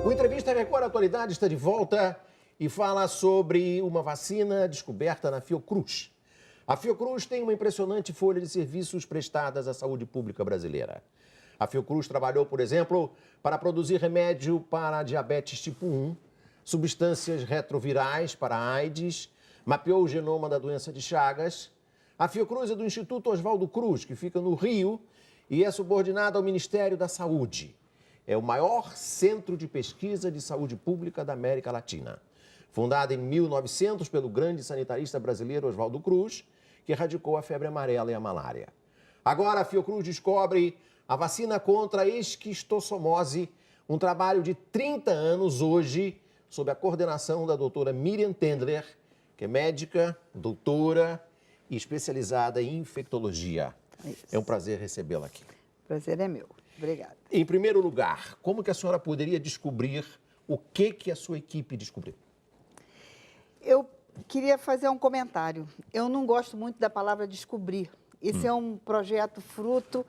O Entrevista Record Atualidade está de volta e fala sobre uma vacina descoberta na Fiocruz. A Fiocruz tem uma impressionante folha de serviços prestadas à saúde pública brasileira. A Fiocruz trabalhou, por exemplo, para produzir remédio para diabetes tipo 1, substâncias retrovirais para a AIDS, mapeou o genoma da doença de Chagas. A Fiocruz é do Instituto Oswaldo Cruz, que fica no Rio, e é subordinada ao Ministério da Saúde. É o maior centro de pesquisa de saúde pública da América Latina. Fundada em 1900 pelo grande sanitarista brasileiro Oswaldo Cruz, que erradicou a febre amarela e a malária. Agora a Fiocruz descobre a vacina contra a esquistossomose, um trabalho de 30 anos hoje, sob a coordenação da doutora Miriam Tendler, que é médica, doutora e especializada em infectologia. É um prazer recebê-la aqui. O prazer é meu. Obrigada. Em primeiro lugar, como que a senhora poderia descobrir o que a sua equipe descobriu? Eu queria fazer um comentário. Eu não gosto muito da palavra descobrir. Esse é um projeto fruto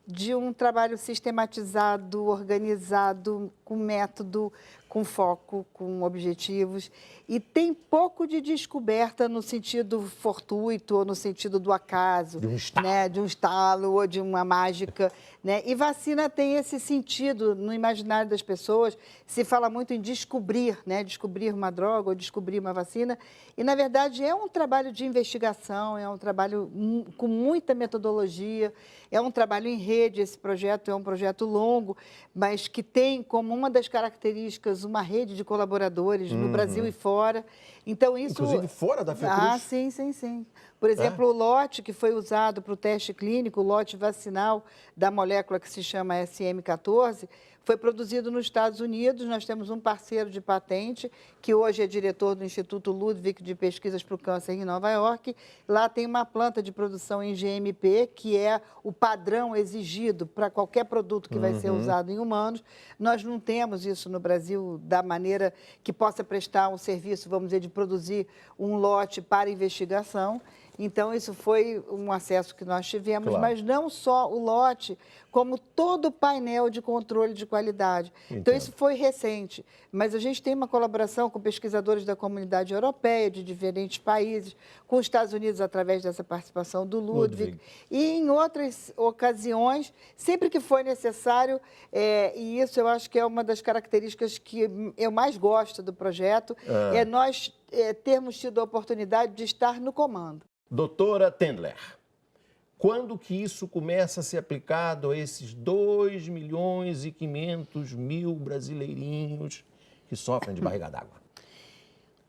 de um trabalho sistematizado, organizado, com método, com foco, com objetivos. E tem pouco de descoberta no sentido fortuito ou no sentido do acaso, De um estalo. né? De um estalo ou de uma mágica. Né? E vacina tem esse sentido no imaginário das pessoas. Se fala muito em descobrir, né? Descobrir uma droga ou descobrir uma vacina. E, na verdade, é um trabalho de investigação, é um trabalho com muita metodologia, é um trabalho em rede. Esse projeto é um projeto longo, mas que tem como uma das características uma rede de colaboradores no Brasil e fora. Então, isso... Inclusive fora da Fiocruz? Ah, sim, sim, sim. Por exemplo, o lote que foi usado para o teste clínico, o lote vacinal da molécula que se chama SM14, foi produzido nos Estados Unidos. Nós temos um parceiro de patente, que hoje é diretor do Instituto Ludwig de Pesquisas para o Câncer em Nova York. Lá tem uma planta de produção em GMP, que é o padrão exigido para qualquer produto que vai ser usado em humanos. Nós não temos isso no Brasil da maneira que possa prestar um serviço, vamos dizer, de produzir um lote para investigação. Então, isso foi um acesso que nós tivemos, Claro. mas não só o lote, como todo o painel de controle de qualidade. Então, isso foi recente, mas a gente tem uma colaboração com pesquisadores da comunidade europeia, de diferentes países, com os Estados Unidos, através dessa participação do Ludwig. E em outras ocasiões, sempre que foi necessário, e isso eu acho que é uma das características que eu mais gosto do projeto, é nós termos tido a oportunidade de estar no comando. Doutora Tendler, quando que isso começa a ser aplicado a esses 2.500.000 brasileirinhos que sofrem de barriga d'água?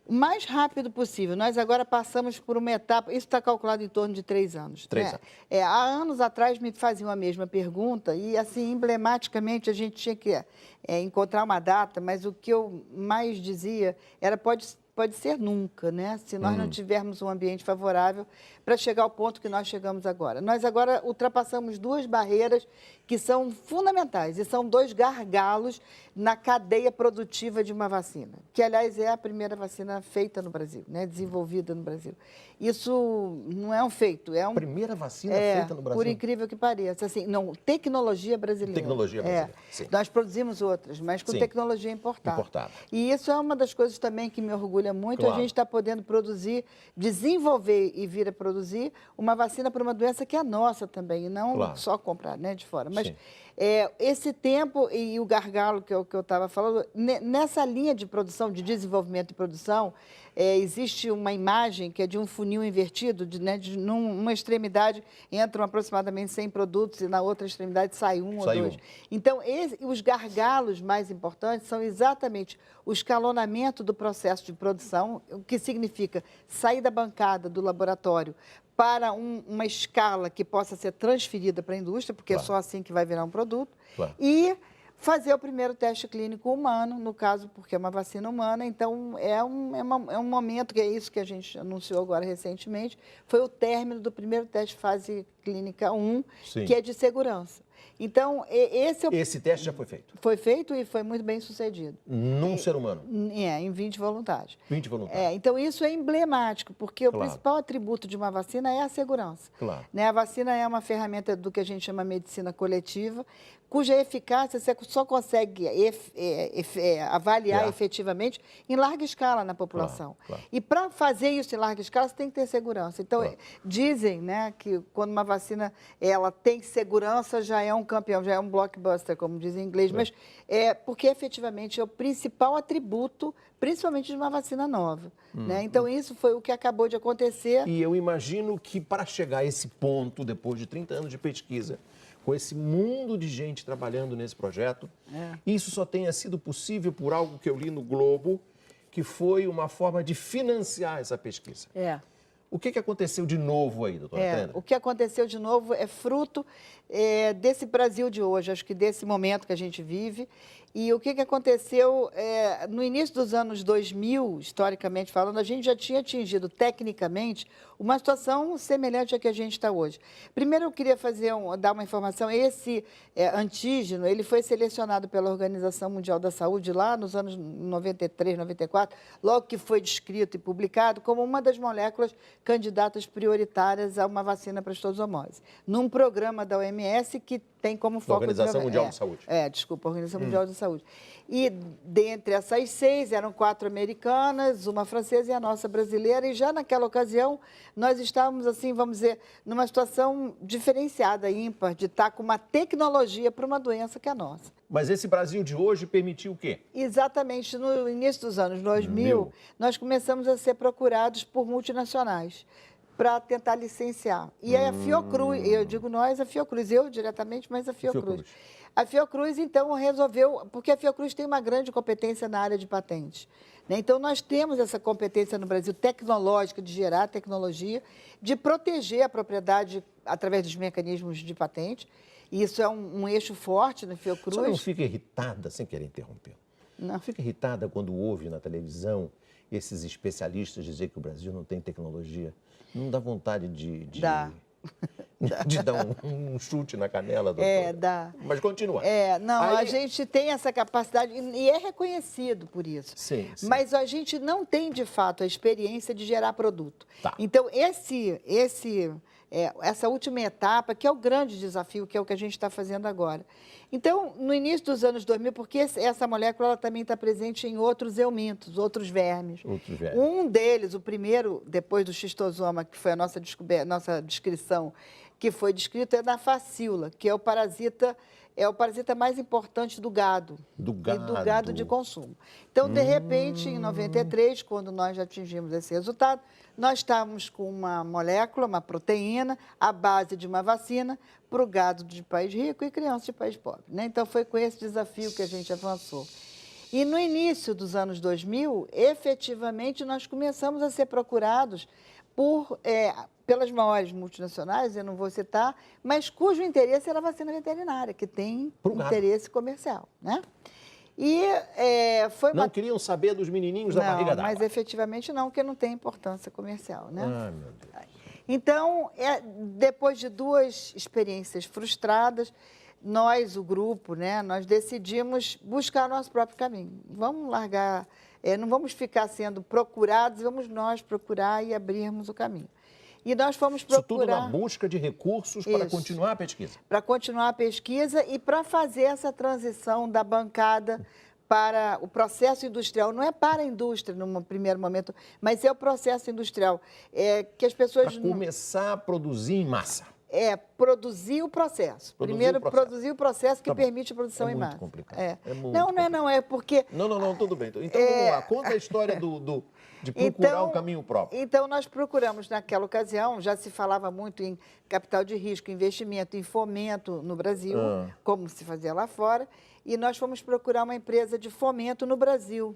O mais rápido possível. Nós agora passamos por uma etapa, isso está calculado em torno de 3 anos. 3 né? anos. Há anos atrás me faziam a mesma pergunta e, assim, emblematicamente, a gente tinha que encontrar uma data, mas o que eu mais dizia era pode ser nunca, né? Se nós não tivermos um ambiente favorável para chegar ao ponto que nós chegamos agora. Nós agora ultrapassamos 2 barreiras que são fundamentais e são 2 gargalos na cadeia produtiva de uma vacina, que, aliás, é a primeira vacina feita no Brasil, né? Desenvolvida no Brasil. Isso não é um feito, é um... Primeira vacina feita no Brasil? Por incrível que pareça. Assim, não, tecnologia brasileira. Tecnologia brasileira, sim. Nós produzimos outras, mas com tecnologia importada. E isso é uma das coisas também que me orgulha muito. Claro. A gente está podendo produzir, desenvolver e vir a produzir uma vacina para uma doença que é nossa também, e não só comprar, né, de fora. Mas esse tempo e o gargalo que eu estava falando, nessa linha de produção, de desenvolvimento e produção, existe uma imagem que é de um funil invertido, numa extremidade entram aproximadamente 100 produtos e na outra extremidade sai um ou 2. Então, os gargalos mais importantes são exatamente o escalonamento do processo de produção, o que significa sair da bancada do laboratório para uma escala que possa ser transferida para a indústria, porque é só assim que vai virar um produto, e fazer o primeiro teste clínico humano, no caso, porque é uma vacina humana. Então, é um momento, que é isso que a gente anunciou agora recentemente, foi o término do primeiro teste fase clínica 1, que é de segurança. Então, esse teste já foi feito? Foi feito e foi muito bem sucedido. Num ser humano? Em 20 voluntários. 20 voluntários. Então, isso é emblemático, porque o principal atributo de uma vacina é a segurança. Claro. Né? A vacina é uma ferramenta do que a gente chama medicina coletiva. cuja eficácia você só consegue avaliar efetivamente em larga escala na população. Claro. E para fazer isso em larga escala, você tem que ter segurança. Então, dizem, né, que quando uma vacina ela tem segurança, já é um campeão, já é um blockbuster, como dizem em inglês, mas porque efetivamente é o principal atributo, principalmente de uma vacina nova. Né? Então, isso foi o que acabou de acontecer. E eu imagino que para chegar a esse ponto, depois de 30 anos de pesquisa, com esse mundo de gente trabalhando nesse projeto, isso só tenha sido possível por algo que eu li no Globo, que foi uma forma de financiar essa pesquisa. O que aconteceu de novo aí, doutora Tânia? O que aconteceu de novo é fruto desse Brasil de hoje, acho que desse momento que a gente vive. E o que aconteceu no início dos anos 2000, historicamente falando, a gente já tinha atingido tecnicamente uma situação semelhante à que a gente está hoje. Primeiro, eu queria dar uma informação. Esse antígeno, ele foi selecionado pela Organização Mundial da Saúde lá nos anos 93, 94, logo que foi descrito e publicado como uma das moléculas candidatas prioritárias a uma vacina para estojomose, num programa da OMS que tem como foco... Organização Mundial de Saúde. Organização Mundial de Saúde. E dentre essas 6, eram 4 americanas, uma francesa e a nossa brasileira, e já naquela ocasião nós estávamos, assim, vamos dizer, numa situação diferenciada, ímpar, de estar com uma tecnologia para uma doença que é a nossa. Mas esse Brasil de hoje permitiu o quê? Exatamente. No início dos anos 2000, nós começamos a ser procurados por multinacionais para tentar licenciar. E a Fiocruz, eu digo nós, a Fiocruz, eu diretamente, mas a Fiocruz. A Fiocruz, então, resolveu, porque a Fiocruz tem uma grande competência na área de patentes. Né? Então, nós temos essa competência no Brasil tecnológica, de gerar tecnologia, de proteger a propriedade através dos mecanismos de patente. E isso é um eixo forte na Fiocruz. Você não fica irritada, sem querer interromper? Não. Fica irritada quando ouve na televisão esses especialistas dizer que o Brasil não tem tecnologia? Não dá vontade de dar um chute na canela, doutora? Dá. Mas continua. A gente tem essa capacidade e é reconhecido por isso. Sim. Mas a gente não tem, de fato, a experiência de gerar produto. Tá. Então, essa última etapa, que é o grande desafio, que é o que a gente está fazendo agora. Então, no início dos anos 2000, porque essa molécula ela também está presente em outros eumintos, outros vermes. Um deles, o primeiro, depois do xistosoma, que foi a nossa descrição, que foi descrito, é da facíola, que é o parasita mais importante do gado. E do gado de consumo. Então, de repente, em 93, quando nós já atingimos esse resultado, nós estávamos com uma molécula, uma proteína, à base de uma vacina para o gado de país rico e criança de país pobre. Né? Então, foi com esse desafio que a gente avançou. E no início dos anos 2000, efetivamente, nós começamos a ser procurados pelas maiores multinacionais, eu não vou citar, mas cujo interesse era a vacina veterinária, que tem interesse comercial, né? E não queriam saber dos menininhos da barriga d'água. Mas efetivamente não, porque não tem importância comercial, né? Ai, meu Deus. Então, depois de 2 experiências frustradas, nós, o grupo, né, nós decidimos buscar nosso próprio caminho. Vamos largar, não vamos ficar sendo procurados, vamos nós procurar e abrirmos o caminho. E nós fomos procurar... Isso tudo na busca de recursos para continuar a pesquisa. Para continuar a pesquisa e para fazer essa transição da bancada para o processo industrial. Não é para a indústria, num primeiro momento, mas é o processo industrial. Que as pessoas... Para começar a produzir em massa. Produzir o processo. Produzir o processo que permite a produção em massa. É muito complicado. É porque... Não, tudo bem. Então, vamos lá. Conta a história de procurar um caminho próprio. Então, nós procuramos, naquela ocasião, já se falava muito em capital de risco, investimento, em fomento no Brasil, como se fazia lá fora, e nós fomos procurar uma empresa de fomento no Brasil,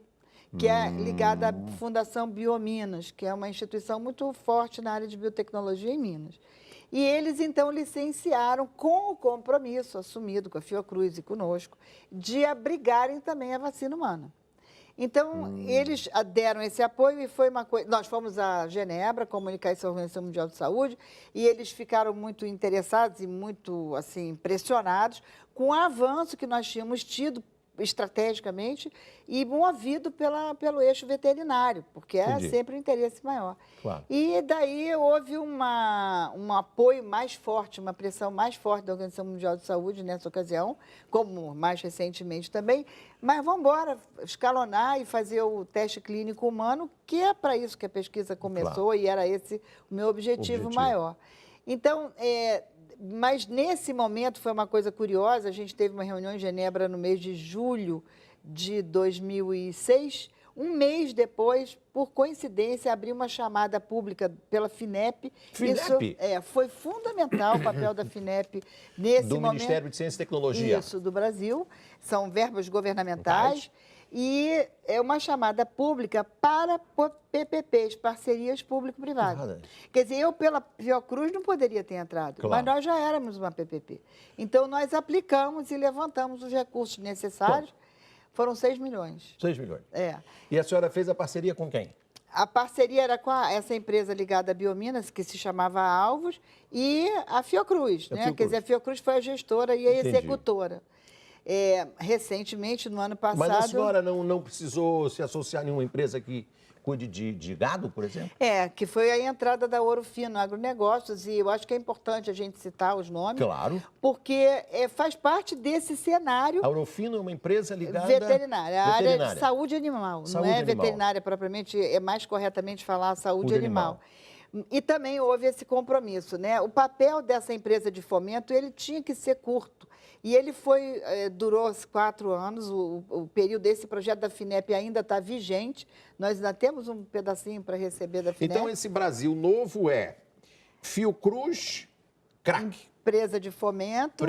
que é ligada à Fundação Biominas, que é uma instituição muito forte na área de biotecnologia em Minas. E eles, então, licenciaram com o compromisso assumido com a Fiocruz e conosco de abrigarem também a vacina humana. Então, eles deram esse apoio e foi uma coisa... Nós fomos a Genebra comunicar isso à Organização Mundial de Saúde e eles ficaram muito interessados e muito, assim, impressionados com o avanço que nós tínhamos tido estrategicamente e movido pelo eixo veterinário, porque é sempre o interesse maior. Claro. E daí houve um apoio mais forte, uma pressão mais forte da Organização Mundial de Saúde nessa ocasião, como mais recentemente também, mas vamos embora escalonar e fazer o teste clínico humano, que é para isso que a pesquisa começou, e era esse o meu objetivo maior. Então, mas nesse momento foi uma coisa curiosa, a gente teve uma reunião em Genebra no mês de julho de 2006, um mês depois, por coincidência, abriu uma chamada pública pela FINEP. FINEP? Isso foi fundamental o papel da FINEP nesse momento. Do Ministério de Ciência e Tecnologia. Isso, do Brasil. São verbas governamentais. E é uma chamada pública para PPPs, parcerias público-privadas. Quer dizer, eu pela Fiocruz não poderia ter entrado, mas nós já éramos uma PPP. Então, nós aplicamos e levantamos os recursos necessários. Foram 6 milhões. 6 milhões. É. E a senhora fez a parceria com quem? A parceria era com essa empresa ligada à Biominas, que se chamava Alvos, e a Fiocruz, né? Quer dizer, a Fiocruz foi a gestora e a executora. Recentemente, no ano passado... Mas a senhora não precisou se associar a nenhuma empresa que cuide de gado, por exemplo? Que foi a entrada da Ouro Fino Agronegócios, e eu acho que é importante a gente citar os nomes. Claro. Porque faz parte desse cenário... A Ouro Fino é uma empresa ligada... Veterinária, a área de saúde animal. Não é veterinária propriamente, é mais corretamente falar saúde animal. E também houve esse compromisso, né? O papel dessa empresa de fomento, ele tinha que ser curto. E ele durou 4 anos, o período desse projeto da FINEP ainda está vigente. Nós ainda temos um pedacinho para receber da FINEP. Então, esse Brasil novo é Fiocruz, CRAC. Empresa de fomento.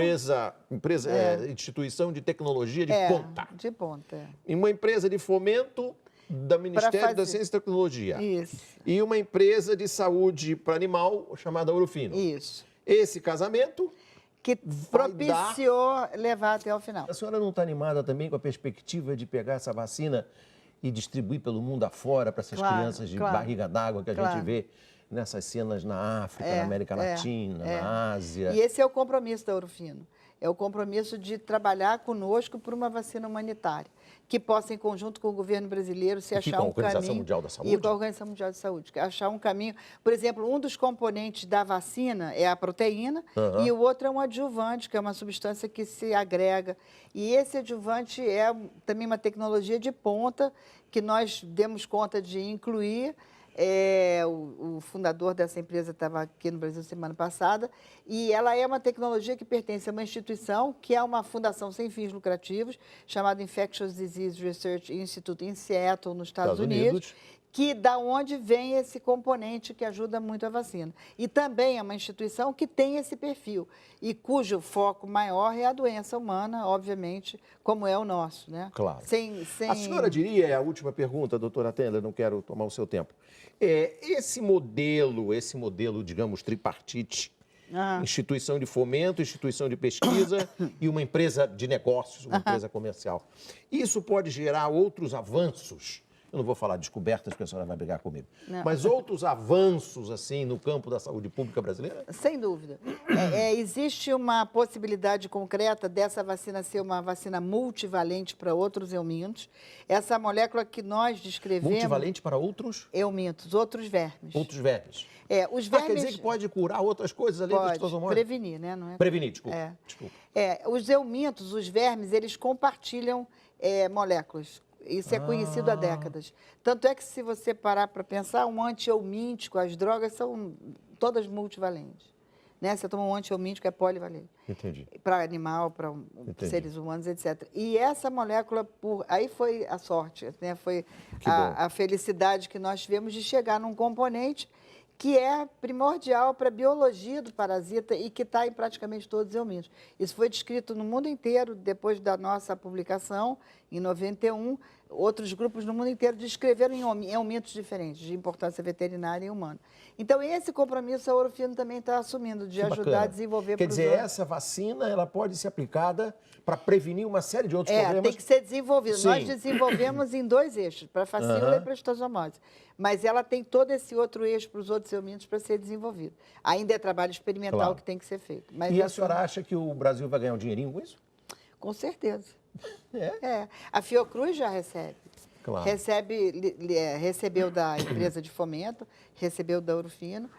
Instituição de tecnologia de ponta. De ponta. E uma empresa de fomento do Ministério da Ciência e Tecnologia. Isso. E uma empresa de saúde para animal chamada Ouro Fino. Isso. Esse casamento... que propiciou levar até o final. A senhora não está animada também com a perspectiva de pegar essa vacina e distribuir pelo mundo afora para essas crianças de barriga d'água que a gente vê nessas cenas na África, na América Latina, na Ásia? E esse é o compromisso da Ouro Fino. É o compromisso de trabalhar conosco por uma vacina humanitária, que possa, em conjunto com o governo brasileiro, se achar um caminho... E com a Organização Mundial da Saúde? E com a Organização Mundial de Saúde. Achar um caminho... Por exemplo, um dos componentes da vacina é a proteína e o outro é um adjuvante, que é uma substância que se agrega. E esse adjuvante é também uma tecnologia de ponta que nós demos conta de incluir. O fundador dessa empresa estava aqui no Brasil semana passada, e ela é uma tecnologia que pertence a uma instituição que é uma fundação sem fins lucrativos, chamada Infectious Disease Research Institute, em Seattle, nos Estados Unidos, que da onde vem esse componente que ajuda muito a vacina. E também é uma instituição que tem esse perfil, e cujo foco maior é a doença humana, obviamente, como é o nosso, né? Claro. A senhora diria, a última pergunta, doutora Tenda, não quero tomar o seu tempo, esse modelo, digamos, tripartite, instituição de fomento, instituição de pesquisa e uma empresa de negócios, uma empresa comercial, isso pode gerar outros avanços? Eu não vou falar descobertas, porque a senhora vai brigar comigo. Não. Mas outros avanços, assim, no campo da saúde pública brasileira? Sem dúvida. Existe uma possibilidade concreta dessa vacina ser uma vacina multivalente para outros eumintos. Essa molécula que nós descrevemos... Multivalente para outros? Eumintos, outros vermes. Outros vermes. Os vermes... Quer dizer que pode curar outras coisas além dos tosomórficos? Prevenir, né? Não é? Prevenir, desculpa. Os eumintos, os vermes, eles compartilham moléculas. Isso é conhecido há décadas. Tanto é que, se você parar para pensar, um antieumíntico, as drogas são todas multivalentes. Né? Você toma um antieumíntico, é polivalente. Entendi. Para animal, para seres humanos, etc. E essa molécula, aí foi a sorte, né? Foi a felicidade que nós tivemos de chegar num componente que é primordial para a biologia do parasita e que está em praticamente todos os eumintos. Isso foi descrito no mundo inteiro depois da nossa publicação, em 91. Outros grupos no mundo inteiro descreveram em eumintos diferentes, de importância veterinária e humana. Então, esse compromisso a Ouro Fino também está assumindo, de ajudar a desenvolver... Quer dizer, essa vacina ela pode ser aplicada para prevenir uma série de outros problemas? Tem que ser desenvolvida. Nós desenvolvemos em 2 eixos, para a facílula e para a estosomose. Mas ela tem todo esse outro eixo para os outros eumintos para ser desenvolvido. Ainda é trabalho experimental que tem que ser feito. Mas a senhora acha que o Brasil vai ganhar um dinheirinho com isso? Com certeza. A Fiocruz já recebe. Claro. Recebeu da empresa de fomento, recebeu da Ouro Fino,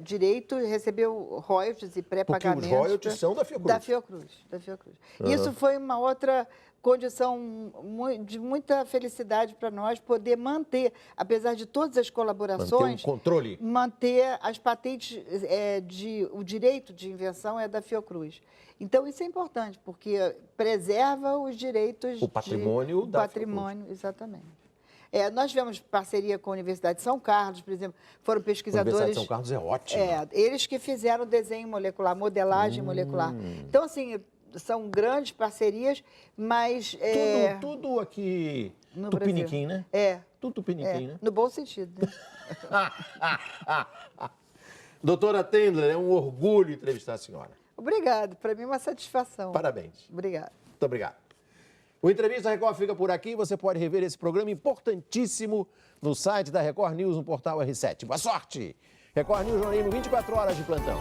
direito, recebeu royalties e pré-pagamentos. Porque os royalties são da Fiocruz. Da Fiocruz. Isso foi uma outra condição de muita felicidade para nós poder manter, apesar de todas as colaborações, manter o controle. Manter as patentes, o direito de invenção é da Fiocruz. Então, isso é importante, porque preserva os direitos... O patrimônio da patrimônio, exatamente. Nós tivemos parceria com a Universidade de São Carlos, por exemplo, foram pesquisadores... A Universidade de São Carlos é ótima. Eles que fizeram desenho molecular, modelagem molecular. Então, assim, são grandes parcerias, mas... Tudo aqui no tupiniquim, Brasil. Né? Tudo tupiniquim, né? No bom sentido, né? Doutora Tendler, é um orgulho entrevistar a senhora. Obrigada, para mim é uma satisfação. Parabéns. Obrigada. Muito obrigado. O Entrevista Record fica por aqui. Você pode rever esse programa importantíssimo no site da Record News, no portal R7. Boa sorte! Record News, jornalismo 24 horas de plantão.